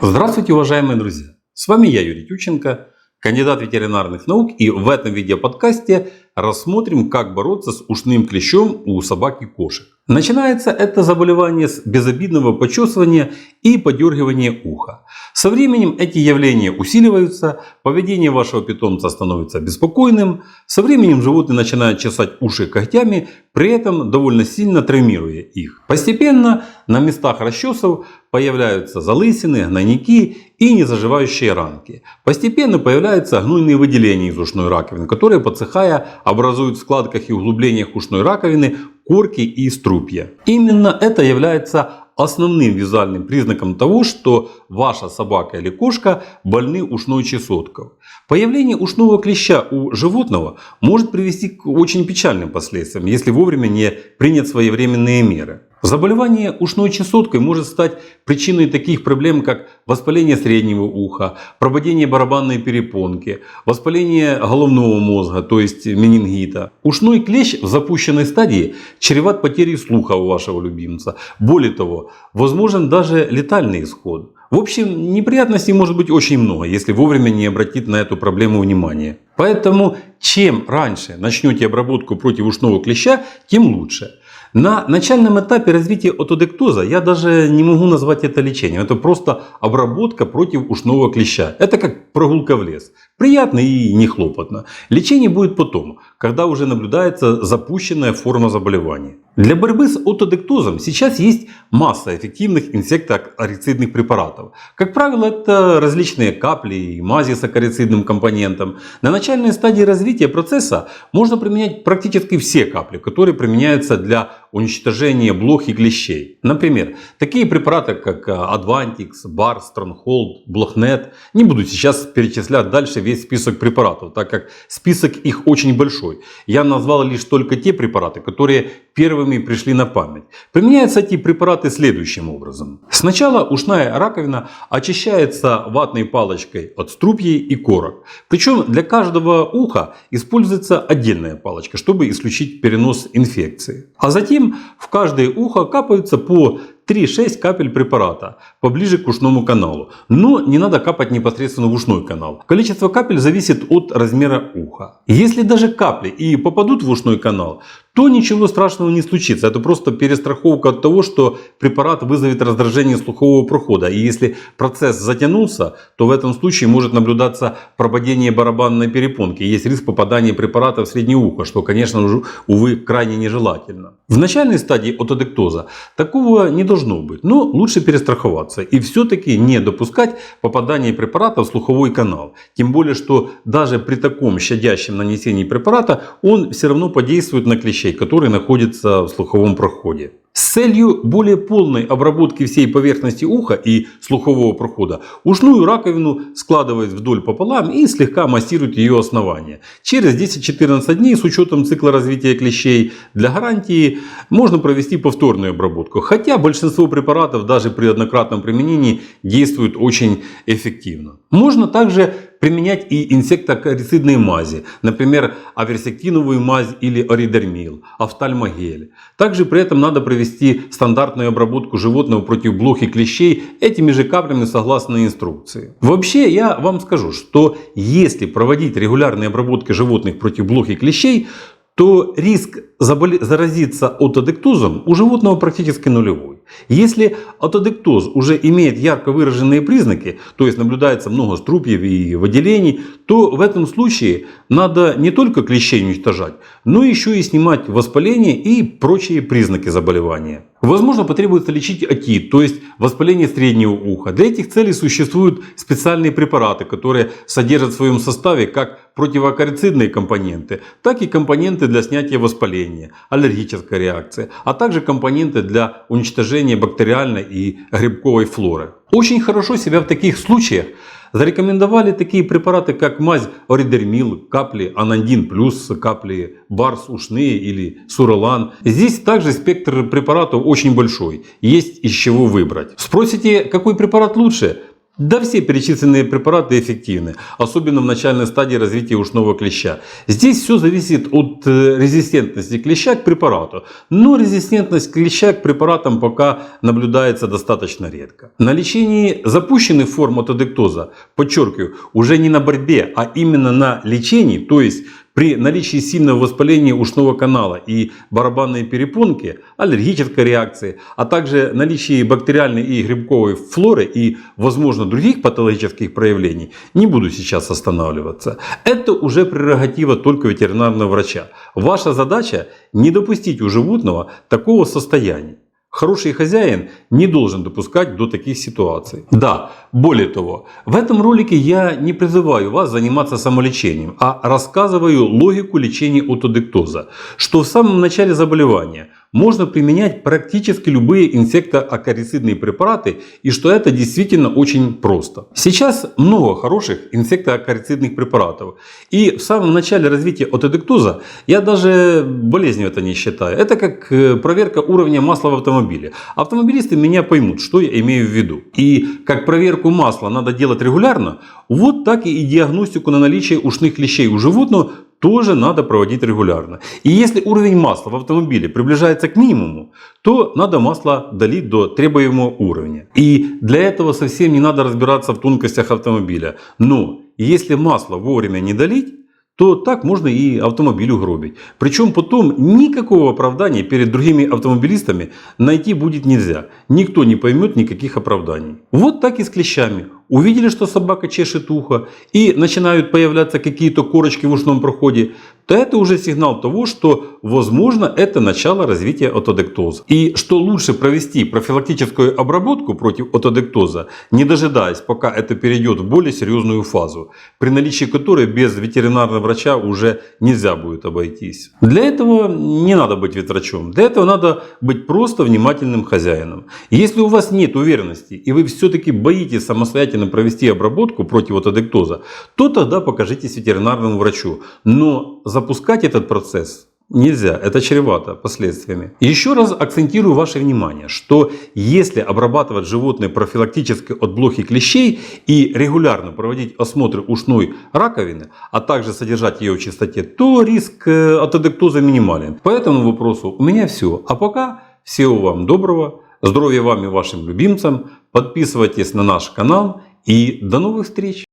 Здравствуйте, уважаемые друзья! С вами я, Юрий Тюченко, кандидат ветеринарных наук, и в этом видеоподкасте рассмотрим, как бороться с ушным клещом у собак и кошек. Начинается это заболевание с безобидного почесывания и подергивания уха. Со временем эти явления усиливаются, поведение вашего питомца становится беспокойным, со временем животные начинают чесать уши когтями, при этом довольно сильно травмируя их. Постепенно на местах расчесов появляются залысины, гнойники и незаживающие ранки. Постепенно появляются гнойные выделения из ушной раковины, которые, подсыхая, образуют в складках и углублениях ушной раковины корки и струпья. Именно это является основным визуальным признаком того, что ваша собака или кошка больны ушной чесоткой. Появление ушного клеща у животного может привести к очень печальным последствиям, если вовремя не принять своевременные меры. Заболевание ушной чесоткой может стать причиной таких проблем, как воспаление среднего уха, прободение барабанной перепонки, воспаление головного мозга, то есть менингита. Ушной клещ в запущенной стадии чреват потерей слуха у вашего любимца. Более того, возможен даже летальный исход. В общем, неприятностей может быть очень много, если вовремя не обратить на эту проблему внимания. Поэтому, чем раньше начнете обработку против ушного клеща, тем лучше. На начальном этапе развития отодектоза я даже не могу назвать это лечением. Это просто обработка против ушного клеща. Это как прогулка в лес. Приятно и не хлопотно. Лечение будет потом, когда уже наблюдается запущенная форма заболевания. Для борьбы с отодектозом сейчас есть масса эффективных инсектоакарицидных препаратов. Как правило, это различные капли и мази с акарицидным компонентом. На начальной стадии развития процесса можно применять практически все капли, которые применяются для уничтожения блох и клещей. Например, такие препараты, как Advantix, Bar, Stronghold, Blocknet. Не буду сейчас перечислять дальше весь список препаратов, так как список их очень большой. Я назвал лишь только те препараты, которые первыми пришли на память. Применяются эти препараты следующим образом. Сначала ушная раковина очищается ватной палочкой от струпьей и корок. Причем для каждого уха используется отдельная палочка, чтобы исключить перенос инфекции. А затем в каждое ухо капаются по 3-6 капель препарата поближе к ушному каналу. Но не надо капать непосредственно в ушной канал. Количество капель зависит от размера уха. Если даже капли и попадут в ушной канал, то ничего страшного не случится. Это просто перестраховка от того, что препарат вызовет раздражение слухового прохода. И если процесс затянулся, то в этом случае может наблюдаться прободение барабанной перепонки. Есть риск попадания препарата в среднее ухо, что, конечно, увы, крайне нежелательно. В начальной стадии отодектоза такого не должно быть, но лучше перестраховаться и все-таки не допускать попадания препарата в слуховой канал. Тем более, что даже при таком щадящем нанесении препарата он все равно подействует на клещей, которые находятся в слуховом проходе. С целью более полной обработки всей поверхности уха и слухового прохода ушную раковину складывают вдоль пополам и слегка массируют ее основание. Через 10-14 дней с учетом цикла развития клещей для гарантии можно провести повторную обработку. Хотя большинство препаратов даже при однократном применении действуют очень эффективно. Можно также применять и инсектоакарицидные мази, например, аверсектиновую мазь или оридермил, офтальмогель. Также при этом надо провести стандартную обработку животного против блох и клещей этими же каплями согласно инструкции. Вообще я вам скажу, что если проводить регулярные обработки животных против блох и клещей, то риск заразиться отодектозом у животного практически нулевой. Если отодектоз уже имеет ярко выраженные признаки, то есть наблюдается много струпьев и выделений, то в этом случае надо не только клещей уничтожать, но еще и снимать воспаление и прочие признаки заболевания. Возможно, потребуется лечить отит, то есть воспаление среднего уха. Для этих целей существуют специальные препараты, которые содержат в своем составе как противоакарицидные компоненты, так и компоненты для снятия воспаления, аллергической реакции, а также компоненты для уничтожения бактериальной и грибковой флоры. Очень хорошо себя в таких случаях зарекомендовали такие препараты, как мазь оридермил, капли анандин плюс, капли барс ушные или суролан. Здесь также спектр препаратов очень большой, есть из чего выбрать. Спросите, какой препарат лучше? Да, все перечисленные препараты эффективны, особенно в начальной стадии развития ушного клеща. Здесь все зависит от резистентности клеща к препарату, но резистентность клеща к препаратам пока наблюдается достаточно редко. На лечении запущенных форм отодектоза, подчеркиваю, уже не на борьбе, а именно на лечении, то есть при наличии сильного воспаления ушного канала и барабанной перепонки, аллергической реакции, а также наличии бактериальной и грибковой флоры и, возможно, других патологических проявлений, не буду сейчас останавливаться. Это уже прерогатива только ветеринарного врача. Ваша задача не допустить у животного такого состояния. Хороший хозяин не должен допускать до таких ситуаций. Да, более того, в этом ролике я не призываю вас заниматься самолечением, а рассказываю логику лечения отодектоза, что в самом начале заболевания можно применять практически любые инсектоакарицидные препараты и что это действительно очень просто. Сейчас много хороших инсектоакарицидных препаратов. И в самом начале развития отодектоза я даже болезнью это не считаю. Это как проверка уровня масла в автомобиле. Автомобилисты меня поймут, что я имею в виду. И как проверку масла надо делать регулярно, вот так и диагностику на наличие ушных клещей у животного тоже надо проводить регулярно. И если уровень масла в автомобиле приближается к минимуму, то надо масло долить до требуемого уровня. И для этого совсем не надо разбираться в тонкостях автомобиля. Но если масло вовремя не долить, то так можно и автомобиль угробить. Причем потом никакого оправдания перед другими автомобилистами найти будет нельзя. Никто не поймет никаких оправданий. Вот так и с клещами. Увидели, что собака чешет ухо и начинают появляться какие-то корочки в ушном проходе, то это уже сигнал того, что возможно это начало развития отодектоза. И что лучше провести профилактическую обработку против отодектоза, не дожидаясь, пока это перейдет в более серьезную фазу, при наличии которой без ветеринарного врача уже нельзя будет обойтись. Для этого не надо быть ветврачом, для этого надо быть просто внимательным хозяином. Если у вас нет уверенности и вы все-таки боитесь самостоятельно провести обработку против отодектоза, то тогда покажитесь ветеринарному врачу. Но запускать этот процесс нельзя, это чревато последствиями. Еще раз акцентирую ваше внимание, что если обрабатывать животное профилактически от блох и клещей и регулярно проводить осмотры ушной раковины, а также содержать ее в чистоте, то риск отодектоза минимален. По этому вопросу у меня все. А пока всего вам доброго, здоровья вам и вашим любимцам, подписывайтесь на наш канал и до новых встреч!